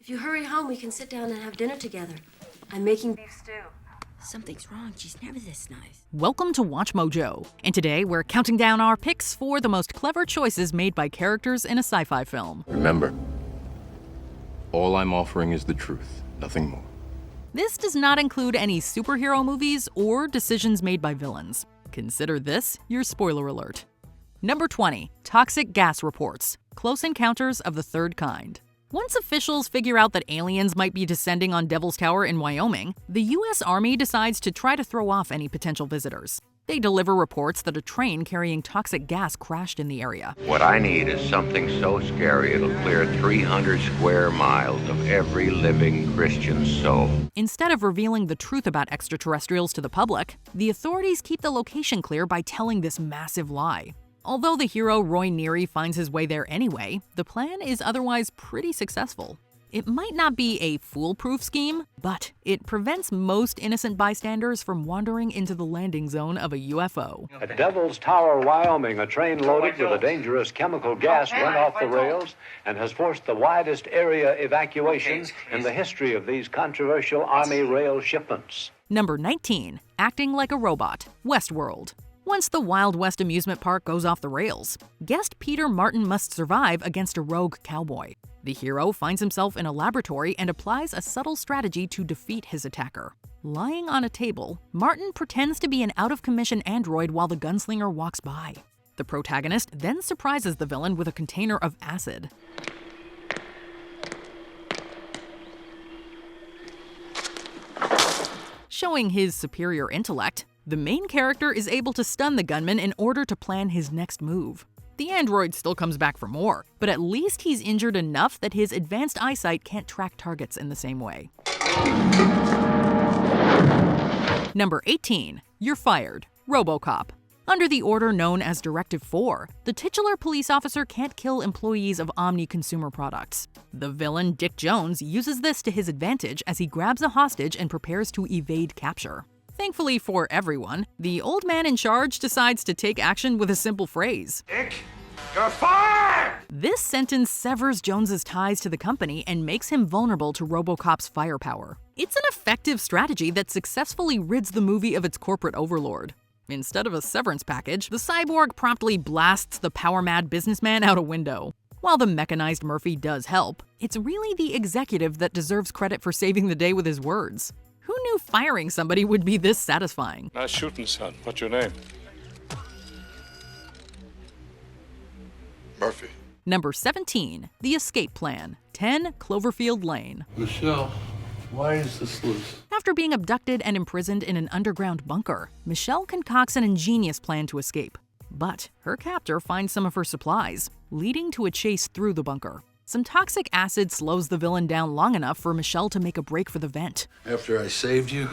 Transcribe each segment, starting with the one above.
If you hurry home, we can sit down and have dinner together. I'm making beef stew. Something's wrong. She's never this nice. Welcome to Watch Mojo, and today we're counting down our picks for the most clever choices made by characters in a sci-fi film. Remember, all I'm offering is the truth, nothing more. This does not include any superhero movies or decisions made by villains. Consider this your spoiler alert. Number 20, Toxic Gas Reports, Close Encounters of the Third Kind. Once officials figure out that aliens might be descending on Devil's Tower in Wyoming, the U.S. Army decides to try to throw off any potential visitors. They deliver reports that a train carrying toxic gas crashed in the area. What I need is something so scary it'll clear 300 square miles of every living Christian soul. Instead of revealing the truth about extraterrestrials to the public, the authorities keep the location clear by telling this massive lie. Although the hero Roy Neary finds his way there anyway, the plan is otherwise pretty successful. It might not be a foolproof scheme, but it prevents most innocent bystanders from wandering into the landing zone of a UFO. At Devil's Tower, Wyoming, a train loaded with a dangerous chemical gas went off the rails and has forced the widest area evacuation in the history of these controversial Army rail shipments. Number 19, Acting Like a Robot, Westworld. Once the Wild West amusement park goes off the rails, guest Peter Martin must survive against a rogue cowboy. The hero finds himself in a laboratory and applies a subtle strategy to defeat his attacker. Lying on a table, Martin pretends to be an out-of-commission android while the gunslinger walks by. The protagonist then surprises the villain with a container of acid. Showing his superior intellect, the main character is able to stun the gunman in order to plan his next move. The android still comes back for more, but at least he's injured enough that his advanced eyesight can't track targets in the same way. Number 18, Youre Fired, RoboCop. Under the order known as Directive 4, the titular police officer can't kill employees of Omni Consumer Products. The villain Dick Jones uses this to his advantage as he grabs a hostage and prepares to evade capture. Thankfully for everyone, the old man in charge decides to take action with a simple phrase. Dick, you're fired! This sentence severs Jones's ties to the company and makes him vulnerable to RoboCop's firepower. It's an effective strategy that successfully rids the movie of its corporate overlord. Instead of a severance package, the cyborg promptly blasts the power-mad businessman out a window. While the mechanized Murphy does help, it's really the executive that deserves credit for saving the day with his words. Who knew firing somebody would be this satisfying? Nice shooting, son. What's your name? Murphy. Number 17, The Escape Plan, 10 Cloverfield Lane. Michelle, why is this loose? After being abducted and imprisoned in an underground bunker, Michelle concocts an ingenious plan to escape. But her captor finds some of her supplies, leading to a chase through the bunker. Some toxic acid slows the villain down long enough for Michelle to make a break for the vent. After I saved you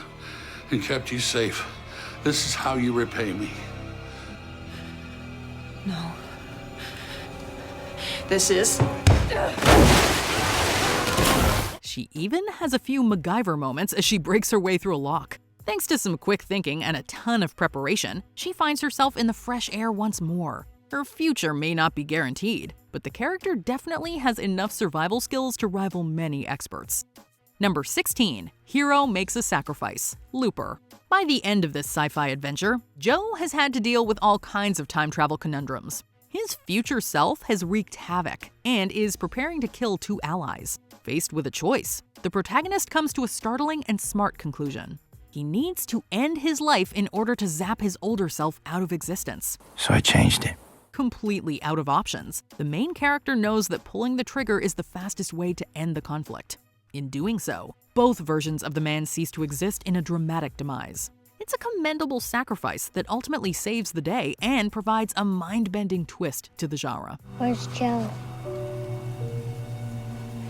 and kept you safe, this is how you repay me. No. This is... She even has a few MacGyver moments as she breaks her way through a lock. Thanks to some quick thinking and a ton of preparation, she finds herself in the fresh air once more. Her future may not be guaranteed, but the character definitely has enough survival skills to rival many experts. Number 16, Hero Makes a Sacrifice, Looper. By the end of this sci-fi adventure, Joe has had to deal with all kinds of time travel conundrums. His future self has wreaked havoc and is preparing to kill two allies. Faced with a choice, the protagonist comes to a startling and smart conclusion. He needs to end his life in order to zap his older self out of existence. So I changed it. Completely out of options, the main character knows that pulling the trigger is the fastest way to end the conflict. In doing so, both versions of the man cease to exist in a dramatic demise. It's a commendable sacrifice that ultimately saves the day and provides a mind-bending twist to the genre. Where's Joe?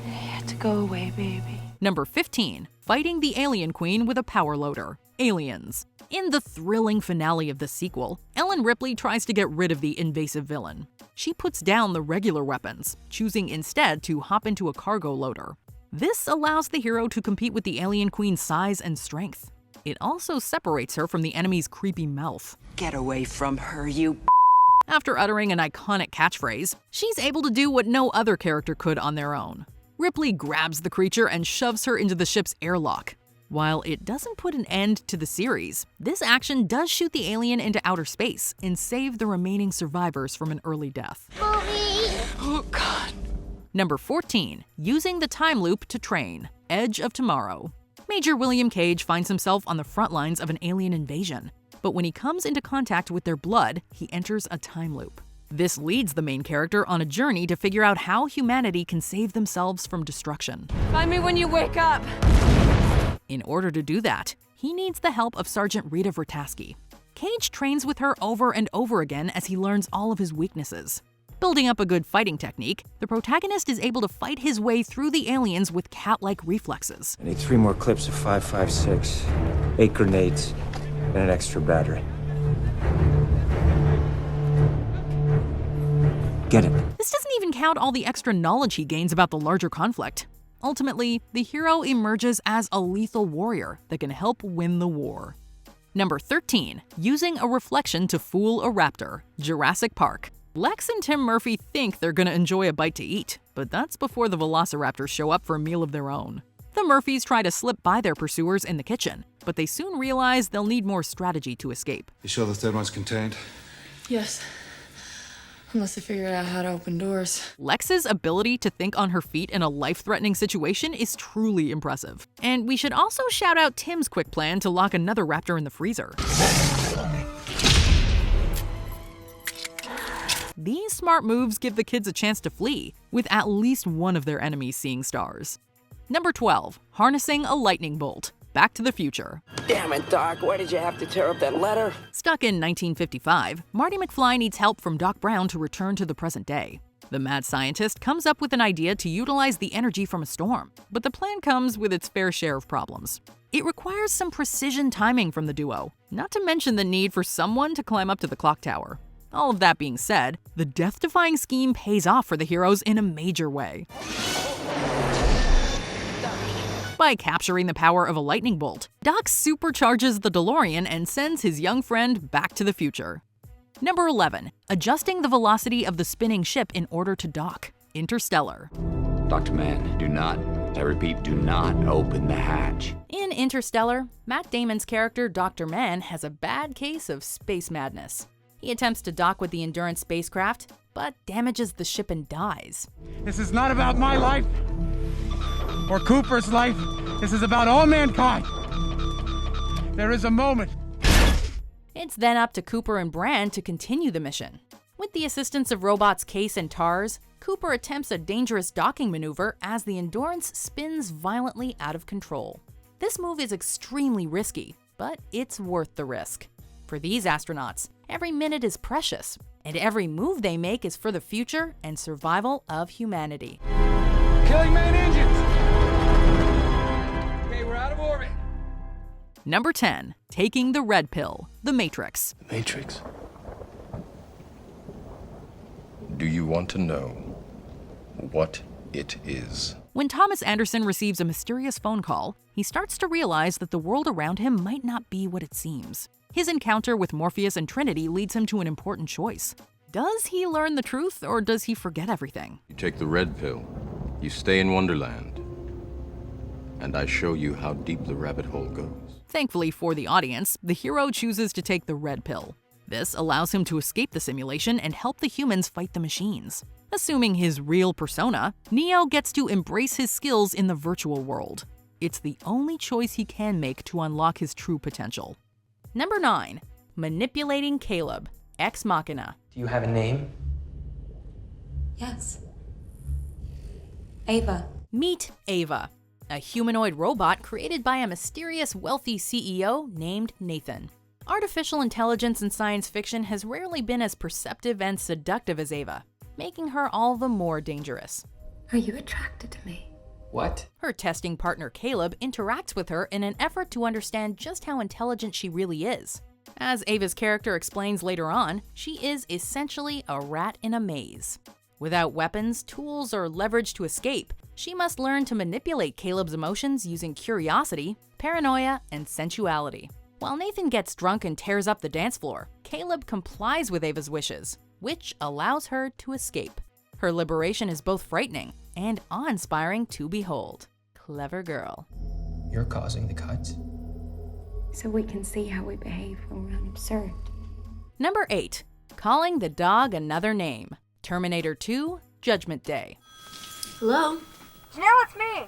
I had to go away, baby. Number 15, Fighting the Alien Queen with a Power Loader, Aliens. In the thrilling finale of the sequel, Ellen Ripley tries to get rid of the invasive villain. She puts down the regular weapons, choosing instead to hop into a cargo loader. This allows the hero to compete with the Alien Queen's size and strength. It also separates her from the enemy's creepy mouth. Get away from her, you... After uttering an iconic catchphrase, she's able to do what no other character could on their own. Ripley grabs the creature and shoves her into the ship's airlock. While it doesn't put an end to the series, this action does shoot the alien into outer space and save the remaining survivors from an early death. Oh God. Number 14. Using the time loop to train. Edge of Tomorrow. Major William Cage finds himself on the front lines of an alien invasion, but when he comes into contact with their blood, he enters a time loop. This leads the main character on a journey to figure out how humanity can save themselves from destruction. Find me when you wake up. In order to do that, he needs the help of Sergeant Rita Vertasky. Cage trains with her over and over again as he learns all of his weaknesses. Building up a good fighting technique, the protagonist is able to fight his way through the aliens with cat-like reflexes. I need 3 more clips of 5.56, 8 grenades, and an extra battery. Get it. This doesn't even count all the extra knowledge he gains about the larger conflict. Ultimately, the hero emerges as a lethal warrior that can help win the war. Number 13. Using a reflection to fool a raptor. Jurassic Park. Lex and Tim Murphy think they're gonna enjoy a bite to eat, but that's before the velociraptors show up for a meal of their own. The Murphys try to slip by their pursuers in the kitchen, but they soon realize they'll need more strategy to escape. You sure the third one's contained? Yes. Unless they figured out how to open doors. Lex's ability to think on her feet in a life-threatening situation is truly impressive. And we should also shout out Tim's quick plan to lock another raptor in the freezer. These smart moves give the kids a chance to flee, with at least one of their enemies seeing stars. Number 12. Harnessing a lightning bolt. Back to the Future. Damn it, Doc, why did you have to tear up that letter? Stuck in 1955, Marty McFly needs help from Doc Brown to return to the present day. The mad scientist comes up with an idea to utilize the energy from a storm, but the plan comes with its fair share of problems. It requires some precision timing from the duo, not to mention the need for someone to climb up to the clock tower. All of that being said, the death-defying scheme pays off for the heroes in a major way. By capturing the power of a lightning bolt, Doc supercharges the DeLorean and sends his young friend back to the future. Number 11. Adjusting the velocity of the spinning ship in order to dock. Interstellar. Dr. Mann, do not, I repeat, do not open the hatch. In Interstellar, Matt Damon's character Dr. Mann has a bad case of space madness. He attempts to dock with the Endurance spacecraft, but damages the ship and dies. This is not about my life or Cooper's life. This is about all mankind. There is a moment. It's then up to Cooper and Brand to continue the mission. With the assistance of robots Case and Tars, Cooper attempts a dangerous docking maneuver as the Endurance spins violently out of control. This move is extremely risky, but it's worth the risk. For these astronauts, every minute is precious, and every move they make is for the future and survival of humanity. Killing main engines! Okay, we're out of orbit. Number 10. Taking the red pill. The Matrix. The Matrix? Do you want to know what it is? When Thomas Anderson receives a mysterious phone call, he starts to realize that the world around him might not be what it seems. His encounter with Morpheus and Trinity leads him to an important choice. Does he learn the truth, or does he forget everything? You take the red pill, you stay in Wonderland, and I show you how deep the rabbit hole goes. Thankfully for the audience, the hero chooses to take the red pill. This allows him to escape the simulation and help the humans fight the machines. Assuming his real persona, Neo gets to embrace his skills in the virtual world. It's the only choice he can make to unlock his true potential. Number 9. Manipulating Caleb. Ex Machina. Do you have a name? Yes. Ava. Meet Ava, a humanoid robot created by a mysterious wealthy CEO named Nathan. Artificial intelligence in science fiction has rarely been as perceptive and seductive as Ava, making her all the more dangerous. Are you attracted to me? What? Her testing partner Caleb interacts with her in an effort to understand just how intelligent she really is. As Ava's character explains later on, she is essentially a rat in a maze. Without weapons, tools, or leverage to escape, she must learn to manipulate Caleb's emotions using curiosity, paranoia, and sensuality. While Nathan gets drunk and tears up the dance floor, Caleb complies with Ava's wishes, which allows her to escape. Her liberation is both frightening and awe-inspiring to behold. Clever girl. You're causing the cuts. So we can see how we behave when we're unobserved. Number 8. Calling the dog another name. Terminator 2, Judgment Day. Hello? Janelle, it's me.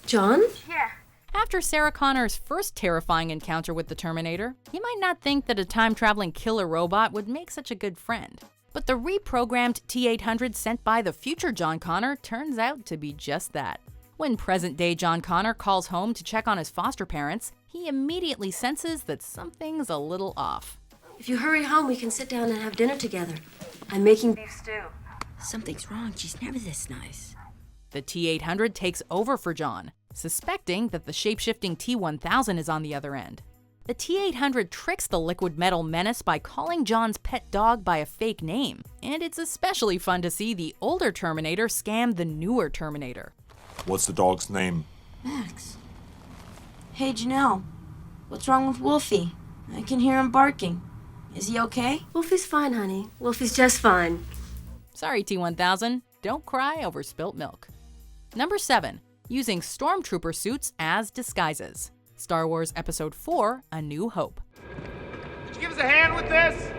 John? Yeah. After Sarah Connor's first terrifying encounter with the Terminator, you might not think that a time-traveling killer robot would make such a good friend. But the reprogrammed T-800 sent by the future John Connor turns out to be just that. When present-day John Connor calls home to check on his foster parents, he immediately senses that something's a little off. If you hurry home, we can sit down and have dinner together. I'm making beef stew. Something's wrong. She's never this nice. The T-800 takes over for John, suspecting that the shape-shifting T-1000 is on the other end. The T-800 tricks the liquid metal menace by calling John's pet dog by a fake name, and it's especially fun to see the older Terminator scam the newer Terminator. What's the dog's name? Max. Hey, Janelle. What's wrong with Wolfie? I can hear him barking. Is he okay? Wolfie's fine, honey. Wolfie's just fine. Sorry, T-1000. Don't cry over spilt milk. Number 7. Using Stormtrooper suits as disguises. Star Wars Episode 4, A New Hope. Could you give us a hand with this?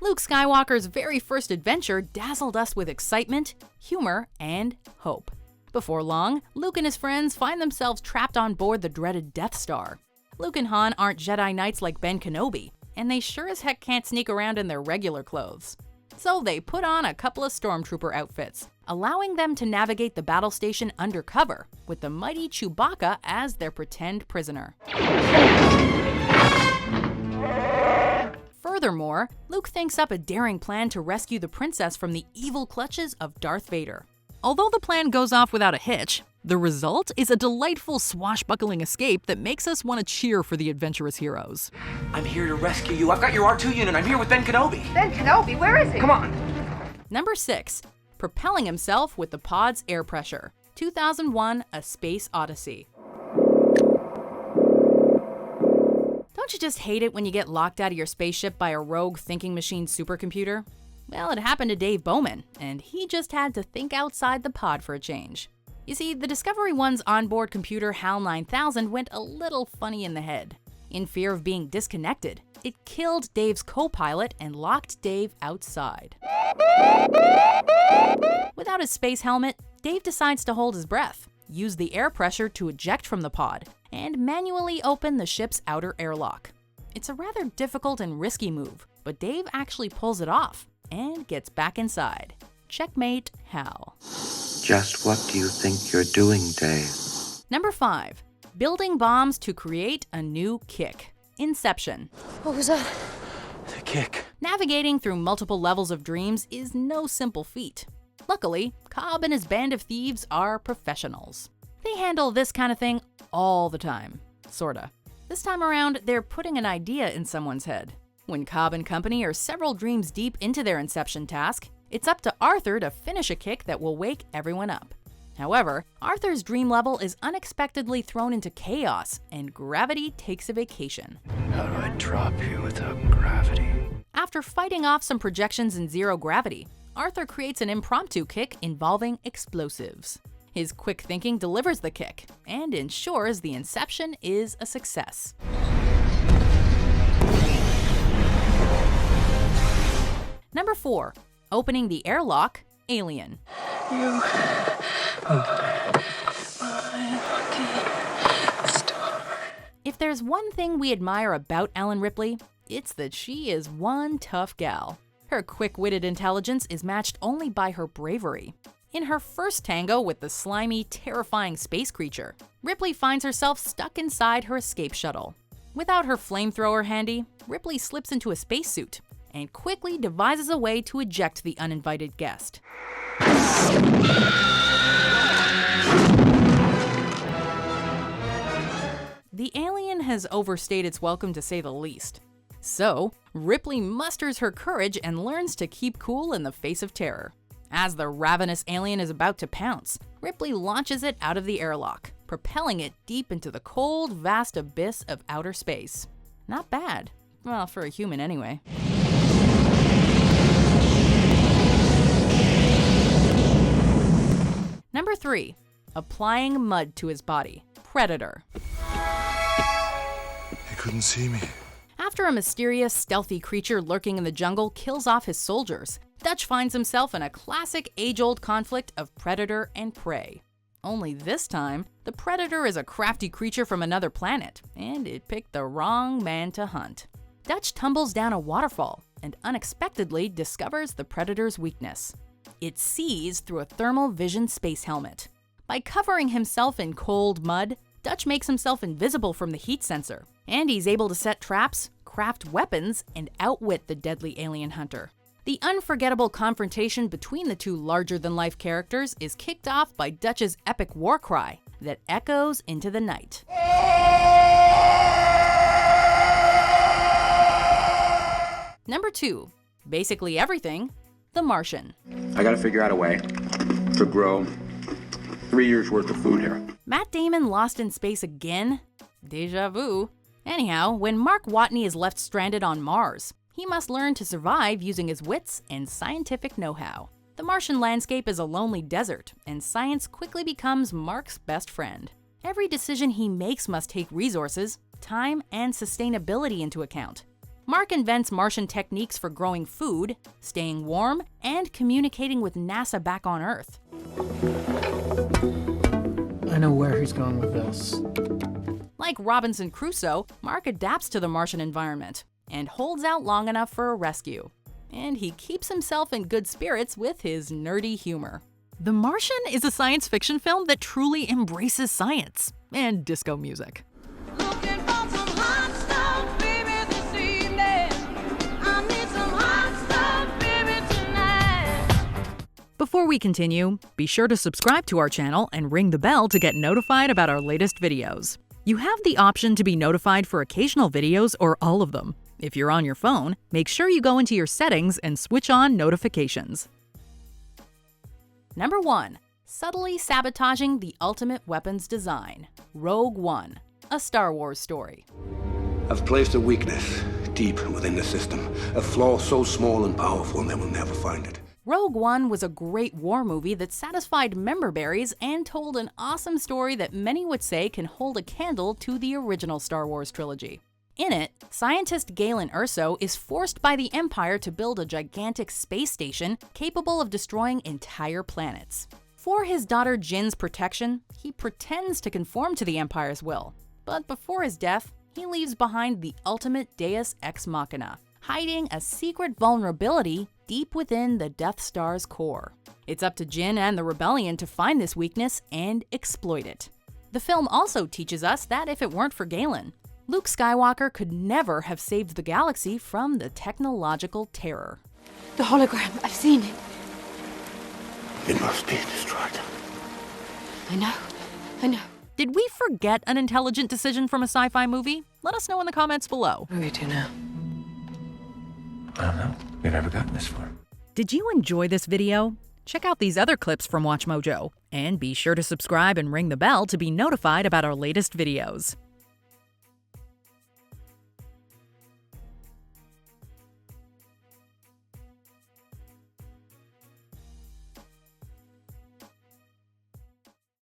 Luke Skywalker's very first adventure dazzled us with excitement, humor, and hope. Before long, Luke and his friends find themselves trapped on board the dreaded Death Star. Luke and Han aren't Jedi Knights like Ben Kenobi, and they sure as heck can't sneak around in their regular clothes. So they put on a couple of Stormtrooper outfits, allowing them to navigate the battle station undercover, with the mighty Chewbacca as their pretend prisoner. Furthermore, Luke thinks up a daring plan to rescue the princess from the evil clutches of Darth Vader. Although the plan goes off without a hitch, the result is a delightful swashbuckling escape that makes us want to cheer for the adventurous heroes. I'm here to rescue you. I've got your R2 unit. I'm here with Ben Kenobi. Ben Kenobi, where is he? Come on. Number 6. Propelling himself with the pod's air pressure. 2001, A Space Odyssey. Don't you just hate it when you get locked out of your spaceship by a rogue thinking machine supercomputer? Well, it happened to Dave Bowman, and he just had to think outside the pod for a change. You see, the Discovery One's onboard computer HAL 9000 went a little funny in the head. In fear of being disconnected, it killed Dave's co-pilot and locked Dave outside. Without his space helmet, Dave decides to hold his breath, use the air pressure to eject from the pod, and manually open the ship's outer airlock. It's a rather difficult and risky move, but Dave actually pulls it off and gets back inside. Checkmate, Hal. Just what do you think you're doing, Dave? Number 5. Building bombs to create a new kick. Inception. What was that? The kick. Navigating through multiple levels of dreams is no simple feat. Luckily, Cobb and his band of thieves are professionals. They handle this kind of thing all the time. Sorta. This time around, they're putting an idea in someone's head. When Cobb and company are several dreams deep into their Inception task, it's up to Arthur to finish a kick that will wake everyone up. However, Arthur's dream level is unexpectedly thrown into chaos, and gravity takes a vacation. How do I drop you without gravity? After fighting off some projections in zero gravity, Arthur creates an impromptu kick involving explosives. His quick thinking delivers the kick, and ensures the Inception is a success. Number 4. Opening the airlock, Alien. You are my lucky star. If there's one thing we admire about Ellen Ripley, it's that she is one tough gal. Her quick-witted intelligence is matched only by her bravery. In her first tango with the slimy, terrifying space creature, Ripley finds herself stuck inside her escape shuttle. Without her flamethrower handy, Ripley slips into a spacesuit and quickly devises a way to eject the uninvited guest. The alien has overstayed its welcome, to say the least. So, Ripley musters her courage and learns to keep cool in the face of terror. As the ravenous alien is about to pounce, Ripley launches it out of the airlock, propelling it deep into the cold, vast abyss of outer space. Not bad. Well, for a human anyway. Number 3. Applying mud to his body. Predator. He couldn't see me. After a mysterious, stealthy creature lurking in the jungle kills off his soldiers, Dutch finds himself in a classic age-old conflict of predator and prey. Only this time, the predator is a crafty creature from another planet, and it picked the wrong man to hunt. Dutch tumbles down a waterfall and unexpectedly discovers the predator's weakness. It sees through a thermal vision space helmet. By covering himself in cold mud, Dutch makes himself invisible from the heat sensor, and he's able to set traps, craft weapons, and outwit the deadly alien hunter. The unforgettable confrontation between the two larger-than-life characters is kicked off by Dutch's epic war cry that echoes into the night. Number 2. Basically everything, The Martian. I gotta figure out a way to grow 3 years worth of food here. Matt Damon lost in space again? Deja vu. Anyhow, when Mark Watney is left stranded on Mars, he must learn to survive using his wits and scientific know-how. The Martian landscape is a lonely desert, and science quickly becomes Mark's best friend. Every decision he makes must take resources, time, and sustainability into account. Mark invents Martian techniques for growing food, staying warm, and communicating with NASA back on Earth. I know where he's going with this. Like Robinson Crusoe, Mark adapts to the Martian environment and holds out long enough for a rescue. And he keeps himself in good spirits with his nerdy humor. The Martian is a science fiction film that truly embraces science and disco music. Before we continue, be sure to subscribe to our channel and ring the bell to get notified about our latest videos. You have the option to be notified for occasional videos or all of them. If you're on your phone, make sure you go into your settings and switch on notifications. Number 1. Subtly sabotaging the ultimate weapons design. Rogue One, a Star Wars story. I've placed a weakness deep within the system, a flaw so small and powerful they will never find it. Rogue One was a great war movie that satisfied member berries and told an awesome story that many would say can hold a candle to the original Star Wars trilogy. In it, scientist Galen Erso is forced by the Empire to build a gigantic space station capable of destroying entire planets. For his daughter Jyn's protection, he pretends to conform to the Empire's will. But before his death, he leaves behind the ultimate Deus Ex Machina, hiding a secret vulnerability deep within the Death Star's core. It's up to Jyn and the Rebellion to find this weakness and exploit it. The film also teaches us that if it weren't for Galen, Luke Skywalker could never have saved the galaxy from the technological terror. The hologram, I've seen it. It must be destroyed. I know. Did we forget an intelligent decision from a sci-fi movie? Let us know in the comments below. What do we do now? I don't know. We've never gotten this far. Did you enjoy this video? Check out these other clips from WatchMojo, and be sure to subscribe and ring the bell to be notified about our latest videos.